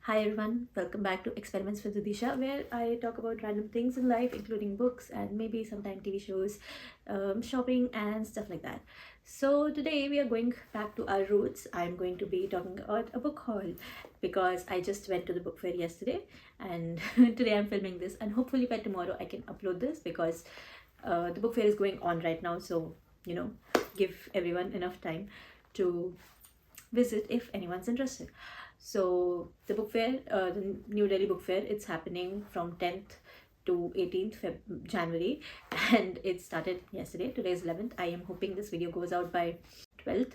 Hi everyone, welcome back to Experiments with Vidisha, where I talk about random things in life, including books and maybe sometimes TV shows, shopping, and stuff like that. So today we are going back to our roots. I'm going to be talking about a book haul because I just went to the book fair yesterday, and today I'm filming this, and hopefully by tomorrow I can upload this because the book fair is going on right now. So give everyone enough time to visit if anyone's interested. So the book fair, the New Delhi Book Fair, it's happening from 10th to 18th January, and it started yesterday. Today is 11th. I am hoping this video goes out by 12th,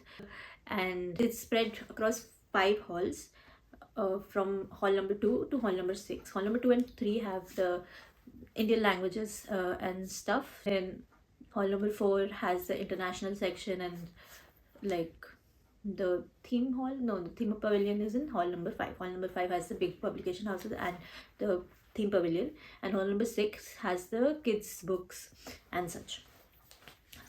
and it's spread across 5 halls, from hall number 2 to hall number 6. Hall number 2 and 3 have the Indian languages and stuff, and hall number 4 has the international section and like the theme hall. No, the theme pavilion is in hall number 5. Hall number 5 has the big publication houses and the theme pavilion, and hall number 6 has the kids books and such.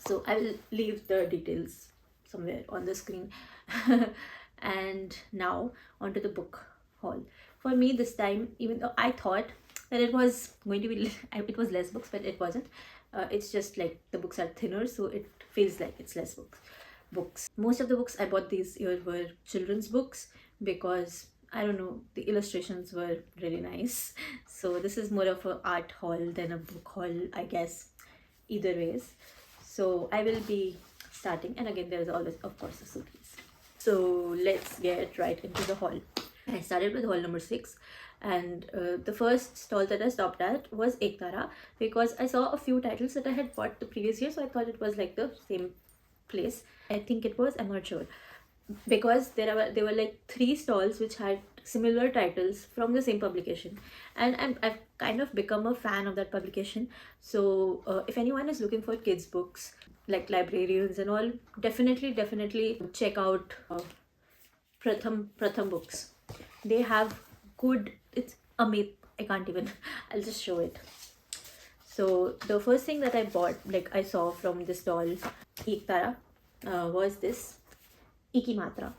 So I will leave the details somewhere on the screen. And now onto the book haul. For me this time, even though I thought that it was going to be it was less books, but it wasn't. It's just like the books are thinner, so it feels like it's less books. Most of the books I bought these year were children's books because I don't know, the illustrations were really nice. So this is more of an art haul than a book haul, I guess, either ways. So I will be starting, and again there is always of course a suitcase. So let's get right into the haul. I started with hall number 6, and the first stall that I stopped at was Ektara because I saw a few titles that I had bought the previous year, so I thought it was like the same place. I think it was, I'm not sure, because there were like 3 stalls which had similar titles from the same publication, and I've kind of become a fan of that publication. So if anyone is looking for kids books, like librarians and all, definitely check out Pratham Books. They have good, it's amazing. I can't even I'll just show it. So the first thing that I bought, like I saw from this stall Ektara, was this Iki Matra.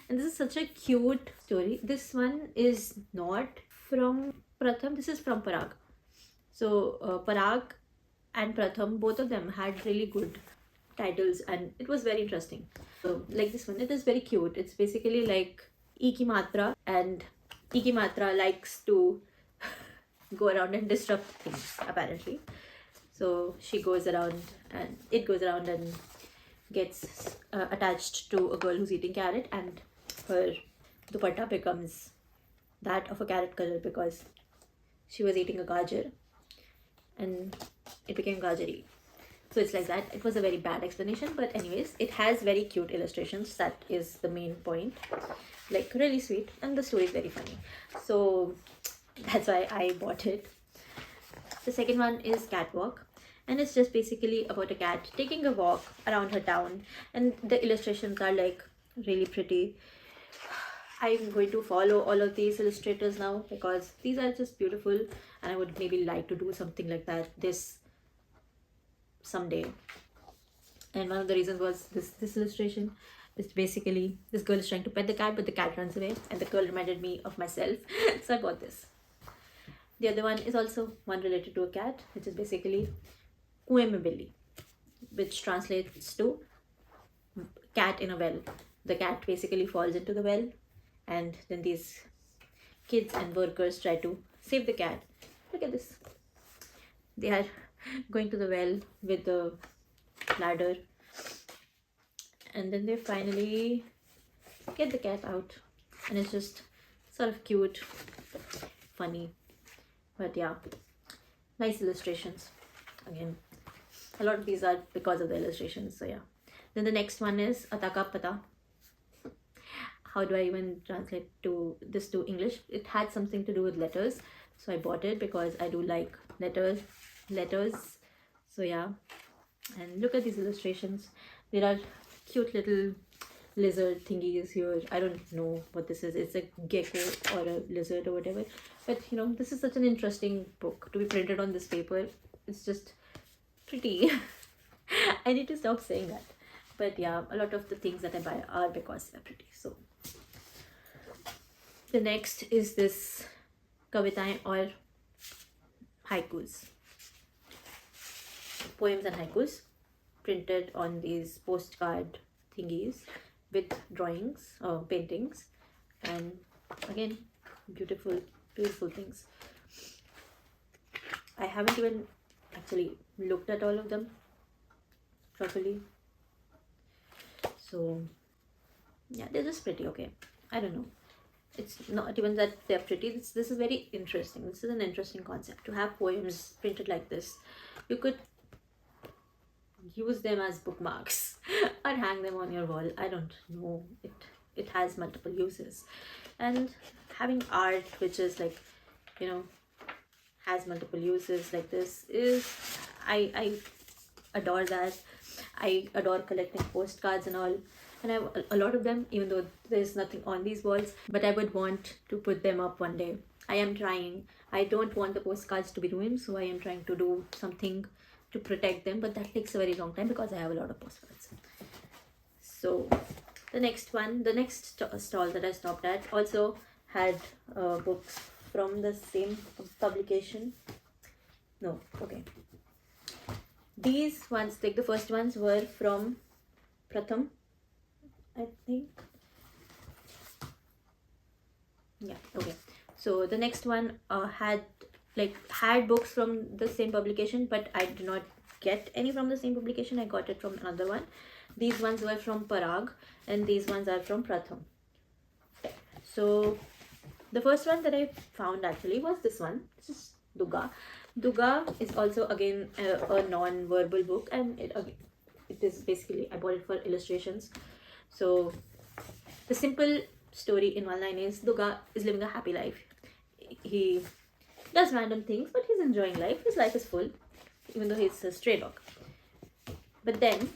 And this is such a cute story. This one is not from Pratham, this is from Parag. So Parag and Pratham, both of them had really good titles, and it was very interesting. So like this one, it is very cute. It's basically like Iki Matra, and Iki Matra likes to go around and disrupt things apparently. So she goes around, and it goes around and gets attached to a girl who's eating carrot, and her dupatta becomes that of a carrot color because she was eating a gajar and it became gajari. So it's like that. It was a very bad explanation, but anyways, it has very cute illustrations. That is the main point. Like really sweet, and the story is very funny. So that's why I bought it. The second one is Catwalk, and it's just basically about a cat taking a walk around her town, and the illustrations are like really pretty. I'm going to follow all of these illustrators now because these are just beautiful, and I would maybe like to do something like that this someday. And one of the reasons was this illustration. It's basically this girl is trying to pet the cat, but the cat runs away, and the girl reminded me of myself. So I bought this. The other one is also one related to a cat, which is basically Kuein mein Billi, which translates to cat in a well. The cat basically falls into the well, and then these kids and workers try to save the cat. Look at this. They are going to the well with the ladder, and then they finally get the cat out, and it's just sort of cute, funny, but yeah, nice illustrations. Again, a lot of these are because of the illustrations. So yeah. Then the next one is Ataka Pata. How do I even translate this to English? It had something to do with letters, so I bought it because I do like letters. So yeah, and look at these illustrations. There are cute little lizard thingies here. I don't know what this is. It's a gecko or a lizard or whatever, but this is such an interesting book to be printed on this paper. It's just pretty. I need to stop saying that, but yeah, a lot of the things that I buy are because they're pretty. So The next is this kavitaएं or haikus, poems and haikus printed on these postcard thingies with drawings or paintings, and again, beautiful, beautiful things. I haven't even actually looked at all of them properly, so yeah, they're just pretty. Okay, I don't know, it's not even that they're pretty. This is very interesting. This is an interesting concept to have poems printed like this. You could use them as bookmarks or hang them on your wall. I don't know, it has multiple uses. And having art which is like, you know, has multiple uses like this is, I adore that. I adore collecting postcards and all, and I have a lot of them, even though there's nothing on these walls, but I would want to put them up one day. I am trying. I don't want the postcards to be ruined, so I am trying to do something to protect them, but that takes a very long time because I have a lot of postcards. So the next one, the next stall that I stopped at also had books from the same publication. No, okay. These ones, like the first ones, were from Pratham, I think. Yeah, okay. So the next one had books from the same publication, but I did not get any from the same publication. I got it from another one. These ones were from Parag, and these ones are from Pratham. So the first one that I found actually was this one. This is Duga. Duga is also again a non-verbal book, and it is basically, I bought it for illustrations. So the simple story in one line is Duga is living a happy life. He does random things, but he's enjoying life. His life is full, even though he's a stray dog. But then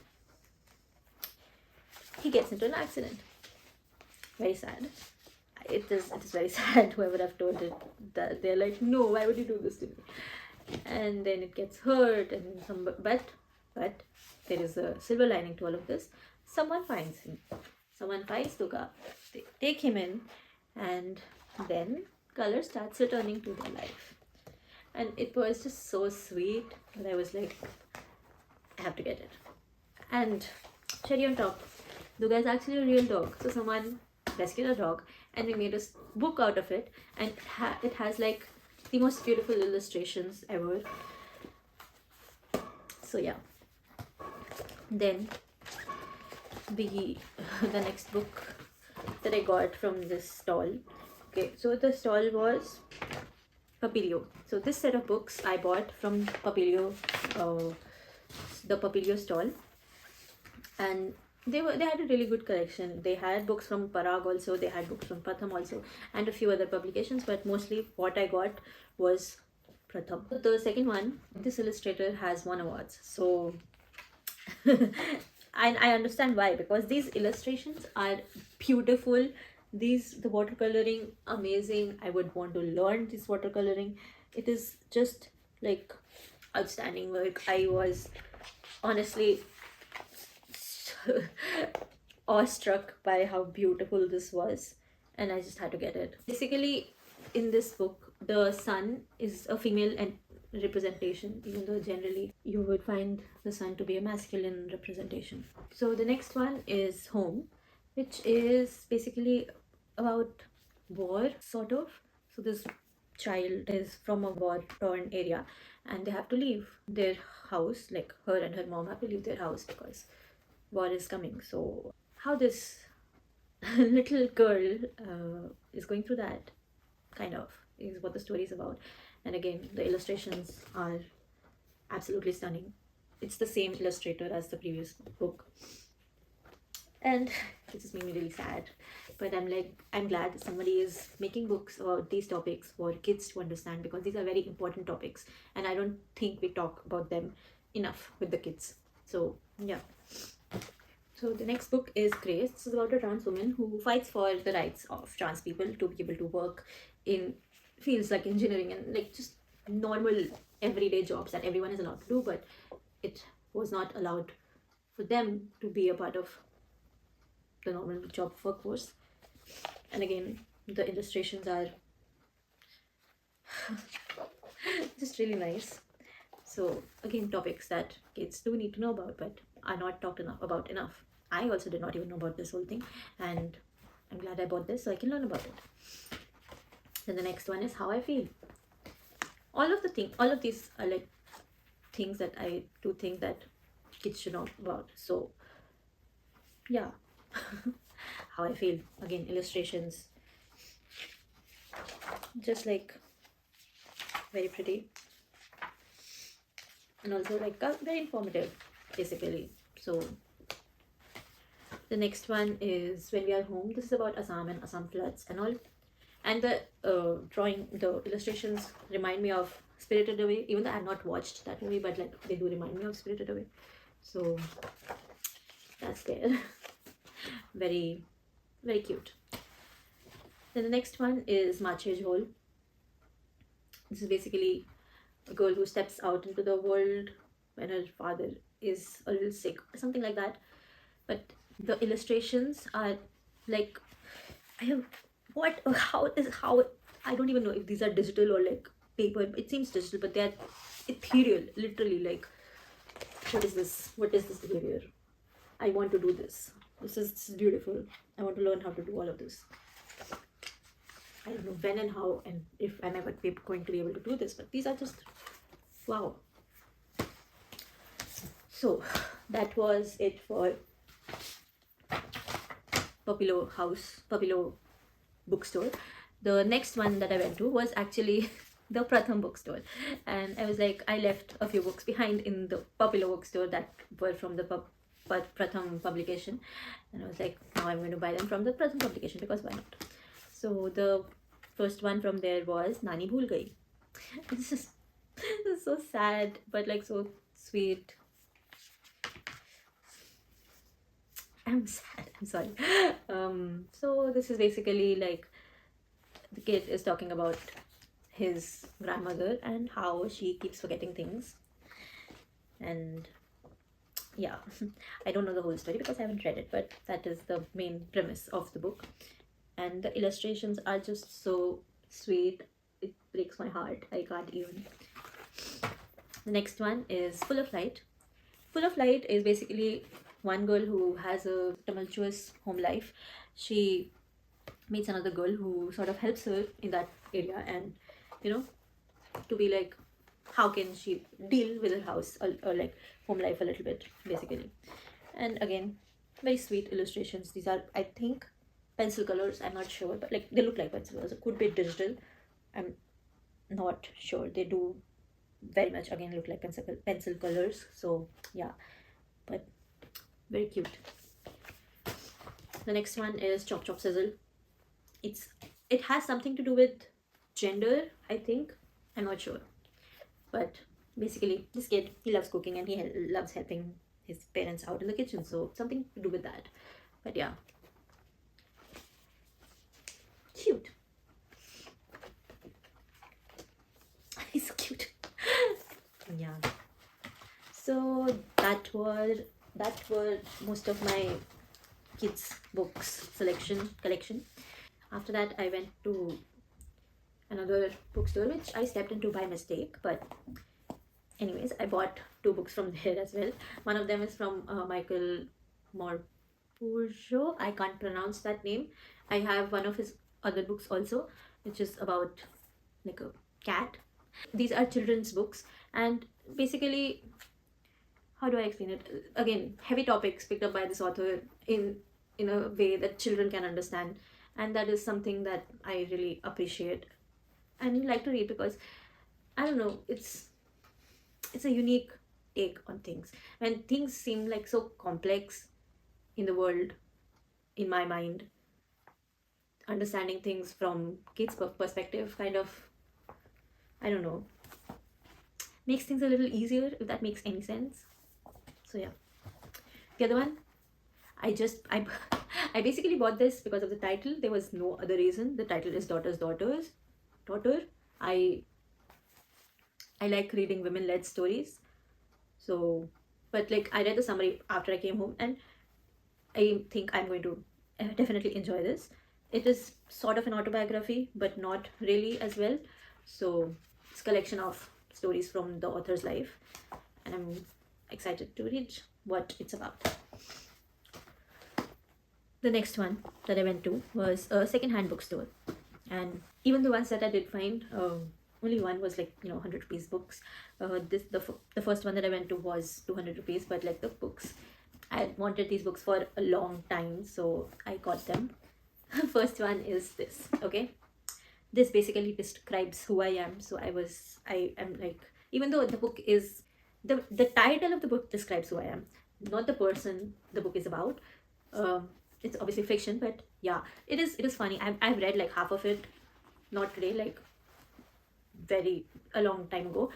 he gets into an accident. Very sad. It is very sad. Whoever I've told it, that they're like, no, why would you do this to me? And then it gets hurt, and but there is a silver lining to all of this. Someone finds him. Someone finds Duga. They take him in, and then color starts returning to their life. And it was just so sweet that I was like, I have to get it. And cherry on top, Duga is actually a real dog. So someone rescued a dog, and we made a book out of it, and it has like the most beautiful illustrations ever. So yeah. Then the next book that I got from this stall. Okay, so the stall was Papilio. So this set of books I bought from Papilio, the Papilio stall, and they had a really good collection. They had books from Parag also, they had books from Pratham also, and a few other publications, but mostly what I got was Pratham. The second one, this illustrator has won awards, so I understand why, because these illustrations are beautiful. The watercoloring, amazing. I would want to learn this watercoloring. It is just like outstanding work. I was honestly awestruck by how beautiful this was, and I just had to get it. Basically, in this book, the sun is a female and representation, even though generally you would find the sun to be a masculine representation. So the next one is Home, which is basically about war, sort of. So this child is from a war-torn area, and they have to leave their house, like her and her mom have to leave their house because war is coming. So how this little girl is going through that, kind of, is what the story is about. And again, the illustrations are absolutely stunning. It's the same illustrator as the previous book, and it just made me really sad. But I'm glad that somebody is making books about these topics for kids to understand, because these are very important topics, and I don't think we talk about them enough with the kids. So yeah. So the next book is Grace. This is about a trans woman who fights for the rights of trans people to be able to work in fields like engineering and like just normal everyday jobs that everyone is allowed to do, but it was not allowed for them to be a part of the normal job workforce. And again, The illustrations are just really nice. So again, topics that kids do need to know about, but are not talked enough about enough. I also did not even know about this whole thing, and I'm glad I bought this so I can learn about it. Then the next one is how I feel. All of these are like things that I do think that kids should know about. So yeah, how I feel. Again, illustrations, just like very pretty, and also like very informative, basically. So the next one is when we are home. This is about Assam and Assam floods and all. And the the illustrations remind me of Spirited Away, even though I have not watched that movie, but like they do remind me of Spirited Away. So that's there. Very, very cute. Then the next one is Mache Jhol. This is basically a girl who steps out into the world when her father is a little sick or something like that. But the illustrations are like, I have what how I don't even know if these are digital or like paper. It seems digital, but they're ethereal, literally. Like, what is this? What is this behavior? I want to do this. This is beautiful. I want to learn how to do all of this. I don't know when and how and if I'm ever going to be able to do this, but these are just wow. So that was it for Papilo bookstore. The next one that I went to was actually the Pratham bookstore, and I was like, I left a few books behind in the Papilo bookstore that were from the Pratham publication, and I was like, now I'm going to buy them from the Pratham publication because why not? So the first one from there was Nani Bhool Gayi. This is so sad, but like so sweet. I'm sad. I'm sorry. So this is basically like the kid is talking about his grandmother and how she keeps forgetting things. And yeah, I don't know the whole story because I haven't read it, but that is the main premise of the book. And the illustrations are just so sweet. It breaks my heart. I can't even. The next one is Full of Light. Full of Light is basically one girl who has a tumultuous home life. She meets another girl who sort of helps her in that area, and you know, to be like, how can she deal with her house or like home life a little bit, basically. And again, very sweet illustrations. These are, I think, pencil colors. I'm not sure, but like they look like pencil colors. It could be digital. I'm not sure. They do very much again look like pencil colors. So yeah, but very cute. The next one is Chop Chop Sizzle. It has something to do with gender, I think. I'm not sure, but basically this kid, he loves cooking and he loves helping his parents out in the kitchen, so something to do with that. But yeah, cute. He's cute. Yeah, so that were most of my kids books collection. After that I went to another bookstore which I stepped into by mistake, but anyways, I bought two books from there as well. One of them is from Michael Morpurgo. I can't pronounce that name. I have one of his other books also, which is about like a cat. These are children's books, and basically, how do I explain it? Again, heavy topics picked up by this author in a way that children can understand, and that is something that I really appreciate and like to read because I don't know, it's a unique take on things. When things seem like so complex in the world, in my mind, understanding things from kids' perspective kind of, I don't know, makes things a little easier, if that makes any sense. So yeah. The other one, I I basically bought this because of the title. There was no other reason. The title is Daughter. I I like reading women-led stories. So, but like I read the summary after I came home, and I think I'm going to definitely enjoy this. It is sort of an autobiography, but not really as well. So it's a collection of stories from the author's life, and I'm excited to read what it's about. The next one that I went to was a second-hand bookstore, and even the ones that I did find, only one was like 100 rupees books. The first one that I went to was 200 rupees, but like the books, I wanted these books for a long time, so I got them. First one is this. Okay, this basically describes who I am. So I am like, even though the book is the title of the book describes who I am, not the person the book is about. Um, it's obviously fiction, but yeah, it is funny. I've read like half of it, not today, like very a long time ago,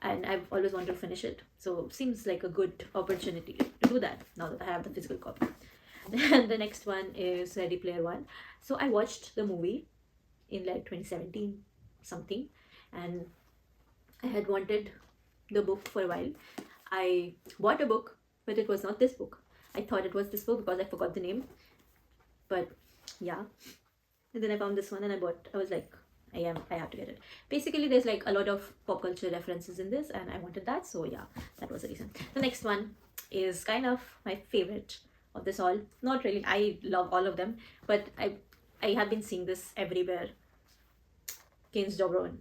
and I've always wanted to finish it. So seems like a good opportunity to do that now that I have the physical copy. And the next one is Ready Player One. So I watched the movie in like 2017 something, and I had wanted the book for a while. I bought a book, but it was not this book. I thought it was this book because I forgot the name, but yeah. And then I found this one and I was like, I have to get it. Basically, there's like a lot of pop culture references in this, and I wanted that, so yeah, that was the reason. The next one is kind of my favorite of this all. Not really, I love all of them, but I have been seeing this everywhere. Keynes Jobon.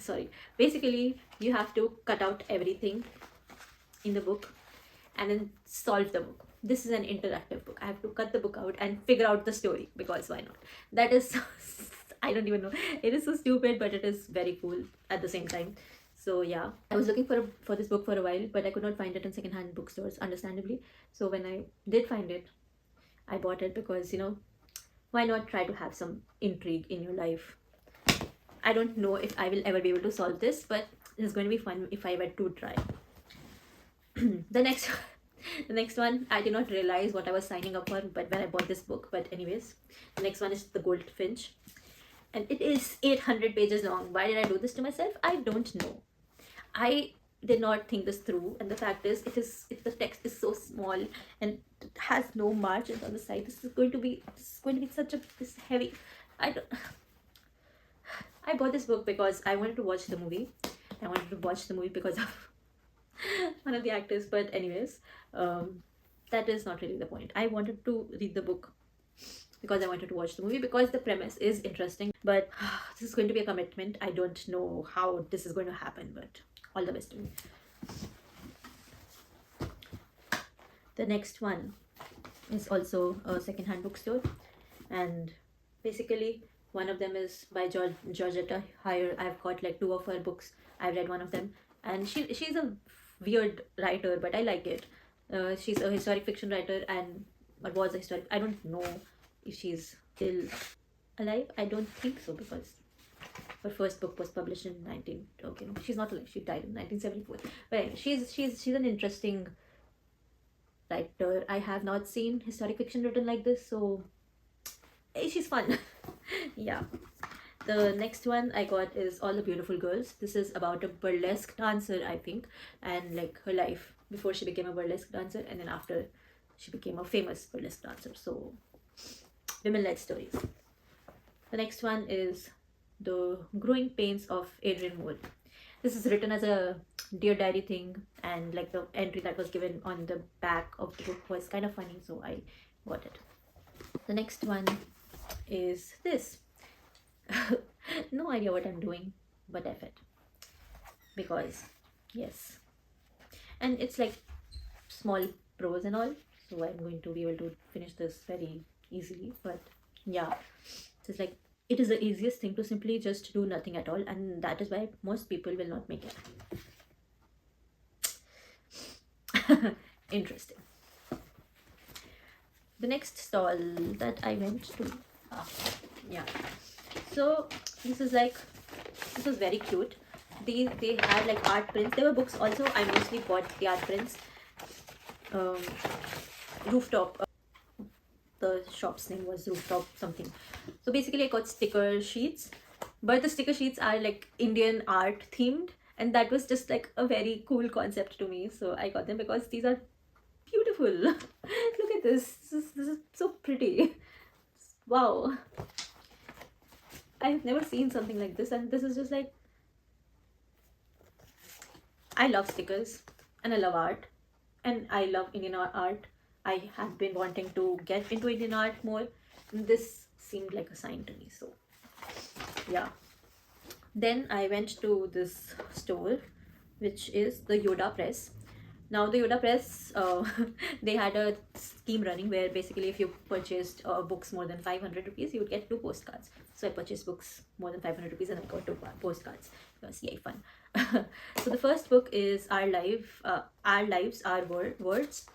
Sorry. Basically, you have to cut out everything in the book and then solve the book. This is an interactive book. I have to cut the book out and figure out the story, because why not? That is, I don't even know. It is so stupid, but it is very cool at the same time. So yeah, I was looking for this book for a while, but I could not find it in secondhand bookstores, understandably. So when I did find it, I bought it because why not try to have some intrigue in your life? I don't know if I will ever be able to solve this, but it's going to be fun if I were to try. the next the next one, I did not realize what I was signing up for, but when I bought this book. But anyways, the next one is The Goldfinch, and it is 800 pages long. Why did I do this to myself? I don't know. I did not think this through, and the fact is, if the text is so small and it has no margins on the side, this is going to be such a this heavy. I don't. I bought this book because I wanted to watch the movie. I wanted to watch the movie because of one of the actors. But anyways, that is not really the point. I wanted to read the book because I wanted to watch the movie, because the premise is interesting. But this is going to be a commitment. I don't know how this is going to happen, but all the best to me. The next one is also a second-hand bookstore, and basically one of them is by Georgetta Hire. I've got like two of her books. I've read one of them, and she's a weird writer, but I like it. She's a historic fiction writer, and or was a historic. I don't know if she's still alive. I don't think so, because her first book was published in 19. Okay, no, she's not alive. She died in 1974. But anyway, she's an interesting writer. I have not seen historic fiction written like this, so she's fun. Yeah. The next one I got is All the Beautiful Girls. This is about a burlesque dancer, I think, and like her life before she became a burlesque dancer, and then after she became a famous burlesque dancer. So women-led stories. The next one is The Growing Pains of Adrian Moore. This is written as a Dear Diary thing, and like the entry that was given on the back of the book was kind of funny, so I bought it. The next one is this. No idea what I'm doing, but F it. Because, yes. And it's like small prose and all, so I'm going to be able to finish this very easily. But yeah, it's like, it is the easiest thing to simply just do nothing at all, and that is why most people will not make it. Interesting. The next stall that I went to, yeah. So this was very cute. They had like art prints. There were books also. I mostly bought the art prints. Rooftop. The shop's name was Rooftop something. So basically, I got sticker sheets, but the sticker sheets are like Indian art themed, and that was just like a very cool concept to me. So I got them because these are beautiful. Look at this. This is so pretty. Wow, I've never seen something like this, and this is just like, I love stickers and I love art and I love Indian art. I have been wanting to get into Indian art more. And this seemed like a sign to me. So yeah. Then I went to this store, which is the Yoda Press. Now the Yoda Press, they had a scheme running where basically if you purchased books more than 500 rupees, you would get two postcards. So I purchased books more than 500 rupees and I got two postcards. It was yay fun. So the first book is Our Lives, Our Words.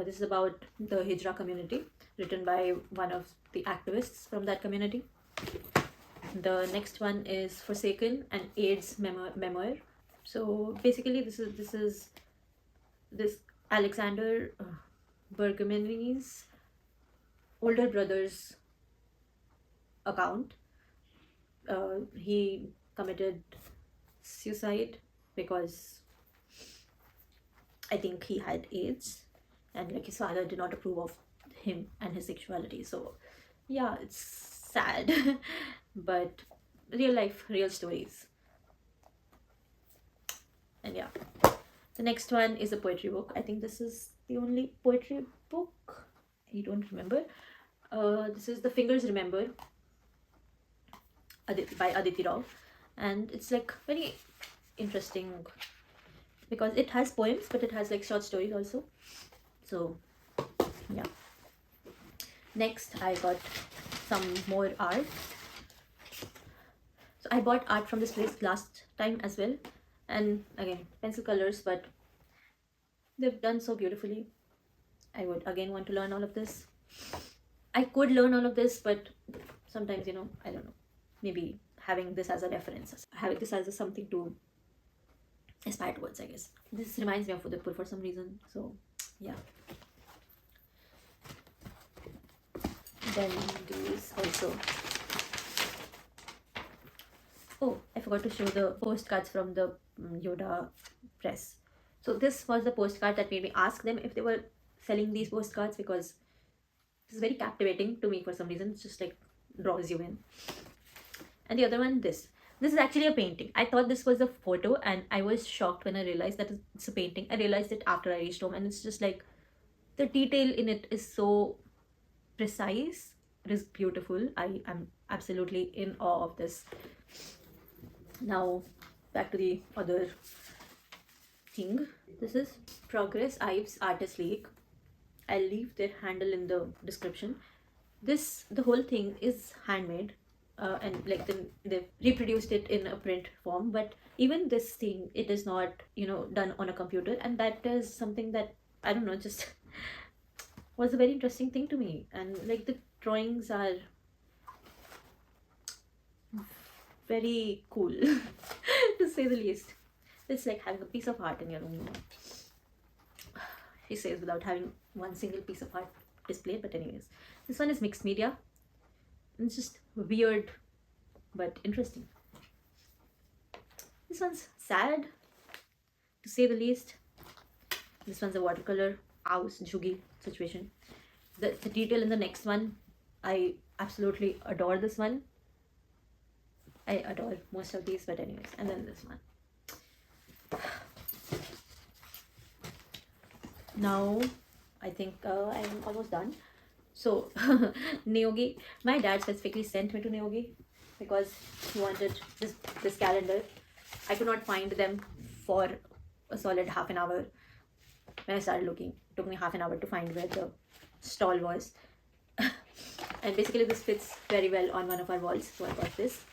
This is about the Hijra community, written by one of the activists from that community. The next one is Forsaken, an AIDS memoir. So basically, this Alexander Bergman's older brother's account. He committed suicide because I think he had AIDS, and like his father did not approve of him and his sexuality. So yeah, it's sad, but real life, real stories. And yeah, the next one is a poetry book. I think this is the only poetry book. I don't remember. This is The Fingers Remember by Aditi Rao, and it's like very interesting because it has poems, but it has like short stories also. So yeah. Next, I got some more art. So I bought art from this place last time as well, and again pencil colors, but they've done so beautifully. I would again want to learn all of this. I could learn all of this, but sometimes, I don't know, maybe having this as a reference, having this as something to aspire towards, I guess. This reminds me of Udaipur for some reason, so yeah. Then these also. Oh, I forgot to show the postcards from the Yoda press. So this was the postcard that made me ask them if they were selling these postcards, because this is very captivating to me for some reason. It's just like draws you in. And the other one, this is actually a painting. I thought this was a photo and I was shocked when I realized that it's a painting. I realized it after I reached home, and it's just like the detail in it is so precise. It is beautiful. I am absolutely in awe of this. Now back to the other thing. This is Progress Ives Artist League. I'll leave their handle in the description. The whole thing is handmade, and like they've reproduced it in a print form, but even this thing, it is not done on a computer, and that is something that, I don't know, just was a very interesting thing to me. And like the drawings are very cool to say the least. It's like having a piece of art in your room. She says without having one single piece of art displayed, but anyways, this one is mixed media. It's just weird but interesting. This one's sad to say the least. This one's a watercolor house juggy situation. The detail in the next one, I absolutely adore this one. I adore most of these, but anyways. And then this one. Now I think I'm almost done. So Neogi, my dad specifically sent me to Neogi because he wanted this calendar. I could not find them for a solid half an hour. When I started looking, it took me half an hour to find where the stall was. And basically this fits very well on one of our walls, so I got this.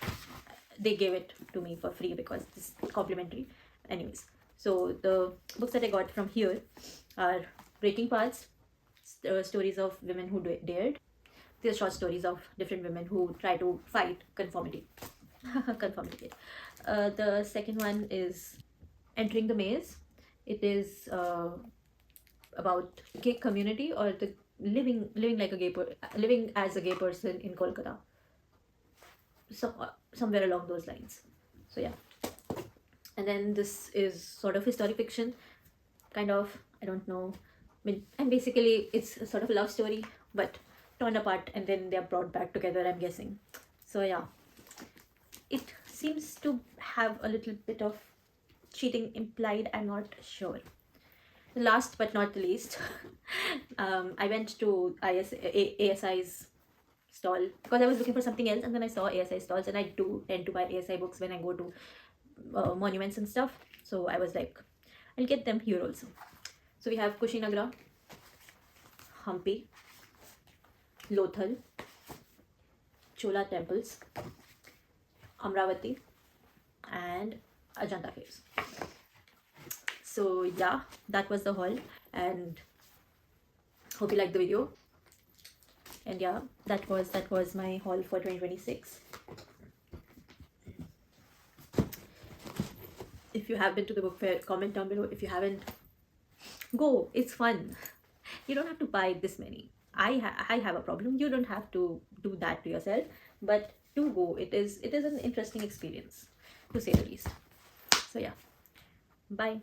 They gave it to me for free because this is complimentary. Anyways, so the books that I got from here are Breaking Paths, stories of women who dared. These are short stories of different women who try to fight conformity. Conformity. The second one is Entering the Maze. It is about gay community, or the living like a living as a gay person in Kolkata. Somewhere along those lines. So yeah. And then this is sort of historic fiction, kind of, I don't know. And basically it's a sort of a love story, but torn apart and then they're brought back together, I'm guessing. So yeah, it seems to have a little bit of cheating implied, I'm not sure. Last but not the least, I went to ASI's stall because I was looking for something else, and then I saw ASI stalls, and I do tend to buy ASI books when I go to monuments and stuff. So I was like, I'll get them here also. So we have Kushinagra, Hampi, Lothal, Chola temples, Amravati, and Ajanta caves. So yeah, that was the haul, and hope you liked the video. And yeah, that was my haul for 2026. If you have been to the book fair, comment down below. If you haven't, go, it's fun. You don't have to buy this many. I have a problem. You don't have to do that to yourself, but do go. It is an interesting experience, to say the least. So yeah, bye.